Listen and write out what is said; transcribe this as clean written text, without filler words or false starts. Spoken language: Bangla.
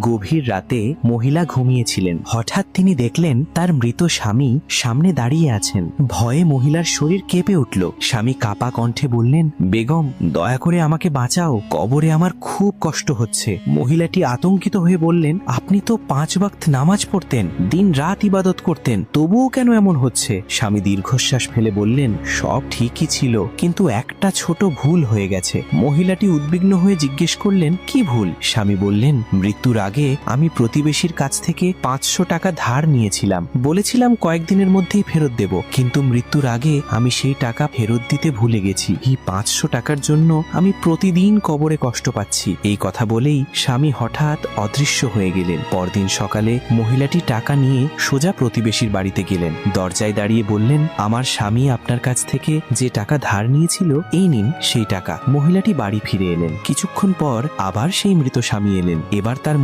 গভীর রাতে মহিলা ঘুমিয়েছিলেন। হঠাৎ তিনি দেখলেন তার মৃত স্বামী সামনে দাঁড়িয়ে আছেন। ভয়ে মহিলার শরীর কেঁপে উঠল। স্বামী কাপা কণ্ঠে বললেন, বেগম, দয়া করে আমাকে বাঁচাও, কবরে আমার খুব কষ্ট হচ্ছে। মহিলাটি আতঙ্কিত হয়ে বললেন, আপনি তো 5 ওয়াক্ত নামাজ পড়তেন, দিন রাত ইবাদত করতেন, তবুও কেন এমন হচ্ছে? স্বামী দীর্ঘশ্বাস ফেলে বললেন, সব ঠিকই ছিল, কিন্তু একটা ছোট ভুল হয়ে গেছে। মহিলাটি উদ্বিগ্ন হয়ে জিজ্ঞেস করলেন, কি ভুল? স্বামী বললেন, মৃত্যুর আগে আমি প্রতিবেশীর কাছ থেকে 500 টাকা ধার নিয়েছিলাম, বলেছিলাম কয়েকদিনের মধ্যেই ফেরত দেব, কিন্তু মৃত্যুর আগে আমি সেই টাকা ফেরত দিতে ভুলে গেছি। এই 500 টাকার জন্য আমি প্রতিদিন কবরে কষ্ট পাচ্ছি। এই কথা বলেই স্বামী হঠাৎ অদৃশ্য হয়ে গেলেন। পরদিন সকালে মহিলাটি টাকা নিয়ে সোজা প্রতিবেশীর বাড়িতে গেলেন। দরজায় দাঁড়িয়ে বললেন, আমার স্বামী আপনার কাছ থেকে যে টাকা ধার নিয়েছিল, এই নিন সেই টাকা। মহিলাটি বাড়ি ফিরে এলেন। কিছুক্ষণ পর আবার সেই মৃত স্বামী এলেন। এবার তার